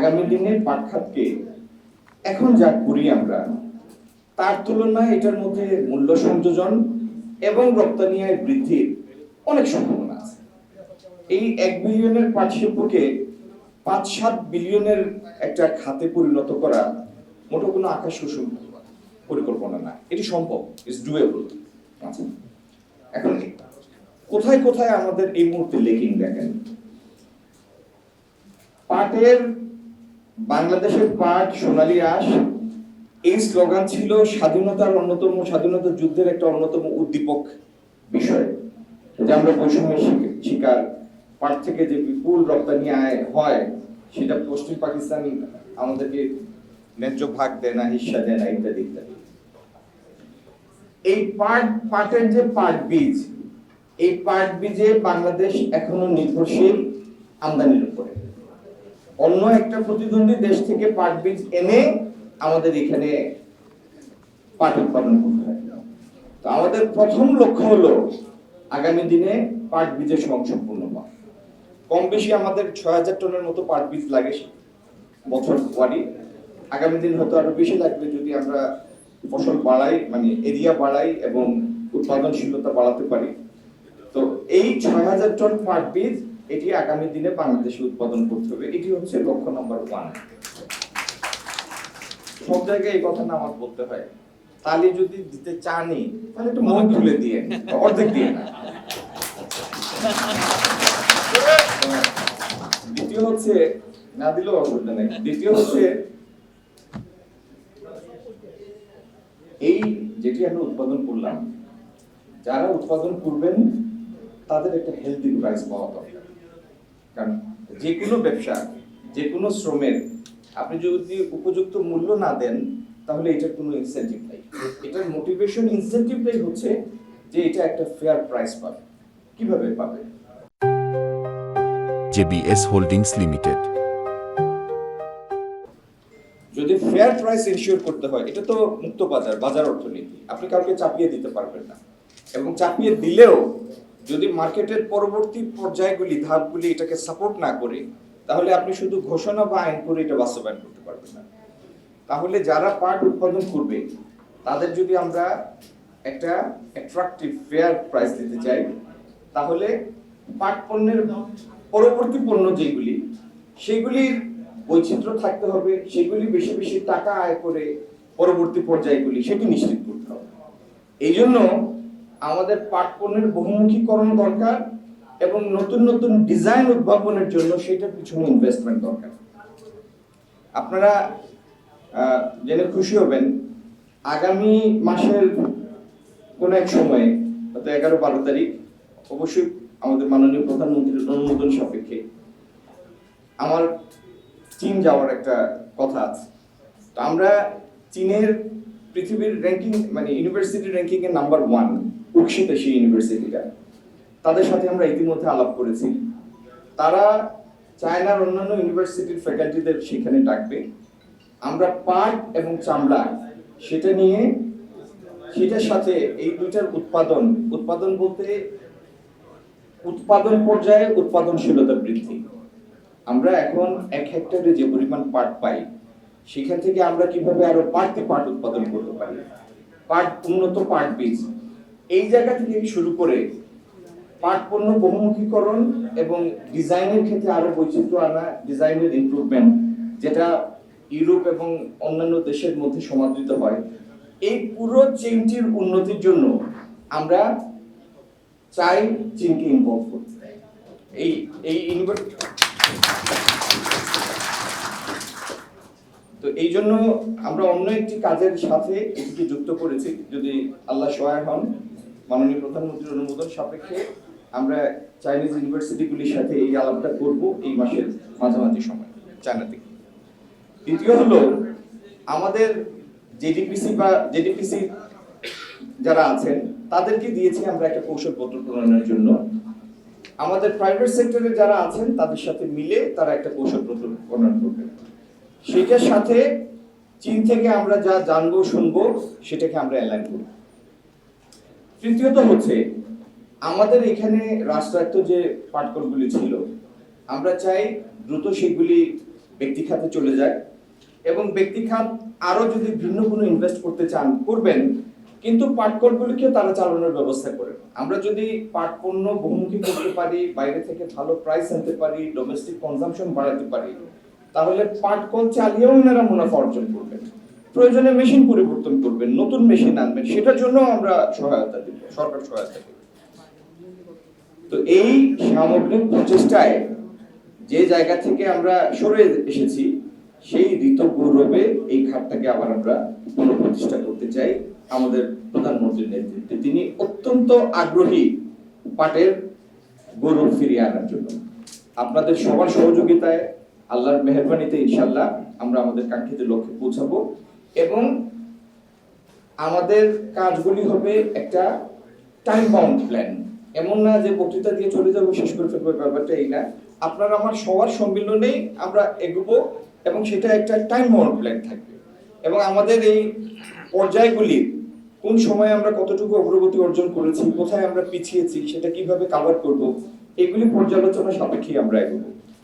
আগামী দিনে পাট খাতকে এখন যা করি আমরা তার তুলনায় এটার মধ্যে মূল্য সংযোজন এবং রপ্তানি আয় বৃদ্ধির অনেক সম্ভাবনা আছে। এই 1 বিলিয়নের পাট শিল্পকে 5-7 বিলিয়নের একটা খাতে পরিণত করা মোটো কোনো আকাশ কুসুম পরিকল্পনা না, এটি সম্ভব, ইটস ডুয়েবল। আচ্ছা, এখন কোথায় কোথায় আমাদের এই মুহূর্তে লেকিং দেখেন। পাটের বাংলাদেশের পাট সোনালী আঁশ, এই স্লোগান ছিল স্বাধীনতা যুদ্ধের একটা অন্যতম উদ্দীপক বিষয়, যে আমরা বৈষম্যের শিকার, পাট থেকে যে বিপুল রপ্তানি আয় হয় সেটা পশ্চিম পাকিস্তান আমাদেরকে ন্যায্য ভাগ দেয় না, হিস্সা দেয় না, ইত্যাদি ইত্যাদি। এই পাটের যে পাট বীজ, এই পাট বীজে বাংলাদেশ এখনো নির্ভরশীল আমদানির উপরে। অন্য একটা প্রতিদ্বন্দ্বী দেশ থেকে পাট বীজ এনে আমাদের এখানে পাট উৎপাদন করতে হয়। তো আমাদের প্রথম লক্ষ্য হলো আগামী দিনে পাট বীজের সংসম্পূর্ণ হওয়া। কম বেশি আমাদের 6000 টনের মতো পাট বীজ লাগে বছর ওয়ারি। আগামী দিন হয়তো আরো বেশি লাগবে যদি আমরা ফসল বাড়াই, মানে এরিয়া বাড়াই এবং উৎপাদনশীলতা বাড়াতে পারি। তো এই 6000 টন পাট বীজ এটি আগামী দিনে বাংলাদেশে উৎপাদন করতে হবে, এটি হচ্ছে লক্ষ্য নাম্বার 1। সব জায়গায় এই কথা না আমার বলতে হয়, তালি যদি দিতে চানি তাহলে একটু মন খুলে দিয়ে, অর্ধেক দিয়ে না। দ্বিতীয় হচ্ছে, না দিলেও অসুবিধা নেই, দ্বিতীয় হচ্ছে এই যেটি আমরা উৎপাদন করলাম, যারা উৎপাদন করবেন তাদের একটা হেলদি প্রাইস পাওয়া দরকার। কারণ যে কোনো ব্যবসা, যে কোনো শ্রমের আপনি যদি উপযুক্ত মূল্য না দেন তাহলে এটার কোনো ইনসেন্টিভ নেই। এটার মোটিভেশন ইনসেন্টিভটাই হচ্ছে যে এটা একটা ফেয়ার প্রাইস পাবে। কিভাবে পাবে? JBS holdings limited. যদি ফেয়ার প্রাইস এনশিওর করতে হয়, এটা তো মুক্ত বাজার, বাজার অর্থনীতি, আপনি কাউকে চাপিয়ে দিতে পারবেন না। এবং চাপিয়ে দিলেও যদি মার্কেটের পরবর্তী পর্যায়গুলি, ধাপগুলি এটাকে সাপোর্ট না করে, তাহলে আপনি শুধু ঘোষণা বা আইন করে এটা বাস্তবায়ন করতে পারবেন না। তাহলে যারা পাট উৎপাদন করবে তাদের যদি আমরা একটা অ্যাট্রাকটিভ ফেয়ার প্রাইস দিতে চাই, তাহলে পাট পণ্যের পরবর্তী পণ্য যেগুলি, সেগুলির বৈচিত্র্য থাকতে হবে, সেগুলি বেশি বেশি টাকা আয় করে পরবর্তী পর্যায়গুলি সেটি নিশ্চিত করতে হবে। এই জন্য আমাদের পাট পণ্যের বহুমুখীকরণ দরকার এবং নতুন নতুন ডিজাইন উদ্ভাবনের জন্য সেটার পিছনে ইনভেস্টমেন্ট দরকার। আপনারা জেনে খুশি হবেন, আগামী মাসের কোন এক সময়ে, হয়তো 11-12 তারিখ, অবশ্যই আমাদের মাননীয় প্রধানমন্ত্রীর অনুমোদন সাপেক্ষে আমার চীন যাওয়ার একটা কথা আছে। তো আমরা চীনের পৃথিবীর র্যাঙ্কিং, মানে ইউনিভার্সিটি র্যাঙ্কিং এর নাম্বার 1 উৎসিতে সেই ইউনিভার্সিটিটা, তাদের সাথে আমরা ইতিমধ্যে আলাপ করেছি। তারা চায়নার অন্যান্য ইউনিভার্সিটির ফ্যাকাল্টিদের সেখানে ডাকবে। আমরা পাট এবং চামড়া সেটা নিয়ে, সেটার সাথে এই দুইটার উৎপাদন বলতে উৎপাদন পর্যায়ে উৎপাদনশীলতা বৃদ্ধি। আমরা এখন 1 হেক্টরে যে পরিমাণ পাট পাই, সেখান থেকে আমরা কিভাবে আরো বাড়তি পাট উৎপাদন করতে পারি, পাট, উন্নত পাট বীজ, এই জায়গা থেকে শুরু করে পাট পণ্য বহুমুখীকরণ এবং ডিজাইনের ক্ষেত্রে আরো বৈচিত্র্য আনা, ডিজাইনের ইমপ্রুভমেন্ট, যেটা ইউরোপ এবং অন্যান্য দেশের মধ্যে সমাদৃত হয়, এই পুরো চেইনটির উন্নতির জন্য আমরা চাই চীনকে ইনভলভ করতে। তো এই জন্য আমরা অন্য একটি কাজের সাথে এটিকে যুক্ত করেছি। যদি আল্লাহ সহায় হন, মাননীয় প্রধানমন্ত্রীর অনুমোদন সাপেক্ষে আমরা চাইনিজ ইউনিভার্সিটিগুলির সাথে এই আলাপটা করব এই মাসের মাঝামাঝি সময়, চায়না থেকে। দ্বিতীয় হলো, আমাদের জেডিপিসি যারা আছেন তাদেরকে দিয়েছি আমরা একটা কৌশলপত্র প্রণয়নের জন্য। আমাদের প্রাইভেট সেক্টরে যারা আছেন তাদের সাথে মিলে তারা একটা কৌশলপত্র প্রণয়ন করবেন। সেটার সাথে চীন থেকে আমরা যা জানবো শুনবো সেটাকে আমরা অ্যালাইন করব। তৃতীয়ত হচ্ছে, আমাদের এখানে রাষ্ট্রায়ত্ত যে পাটকলগুলি ছিল, আমরা চাই দ্রুত সেগুলি ব্যক্তি খাতে চলে যায়, এবং ব্যক্তি খাত আরো যদি ভিন্ন কোনো ইনভেস্ট করতে চান করবেন, কিন্তু পাট কলগুলিকে তারা চালানোর ব্যবস্থা করেন। আমরা যদি পাট পণ্য বহুমুখী করতে পারি, বাইরে থেকে ভালো প্রাইস আনতে পারি, ডোমেস্টিক কনজাম্পশন বাড়াতে পারি, তাহলে পাট কল চালিয়েও ওনারা মুনাফা অর্জন করবেন। প্রয়োজনে মেশিন পরিবর্তন করবেন, নতুন মেশিন আনবেন, সেটার জন্য আমরা সহায়তা দিব, সরকার সহায়তা দেবে। তো এই সামগ্রিক প্রচেষ্টায় যে জায়গা থেকে আমরা সরে এসেছি, সেই ঋত গৌরবে এই খাতটাকে আবার আমরা পুনঃপ্রতিষ্ঠা করতে চাই আমাদের প্রধানমন্ত্রীর নেতৃত্বে। তিনি অত্যন্ত আগ্রহী পাটের গৌরব ফিরিয়ে আনার জন্য। আপনাদের সবার সহযোগিতায়, আল্লাহর মেহেরবানিতে ইনশাআল্লাহ আমরা আমাদের কাঙ্ক্ষিত লক্ষ্যে পৌঁছাবো, এবং আমাদের কাজগুলি হবে একটা টাইম বাউন্ড প্ল্যান। এমন না যে বক্তৃতা দিয়ে চলে যাবো, শেষ করে ফেলবো, ব্যাপারটা এই না। আপনার আমার সবার সম্মিলনেই আমরা এগোবো, এবং সেটা একটা টাইম বাউন্ড প্ল্যান থাকবে। এবং আমাদের এই পর্যায়গুলি কোন সময়ে আমরা কতটুকু অগ্রগতি অর্জন করেছি, কোথায় আমরা পিছিয়েছি, সেটা কিভাবে কভার করব, এগুলি পর্যালোচনা সাপেক্ষে আমরা এগোবো।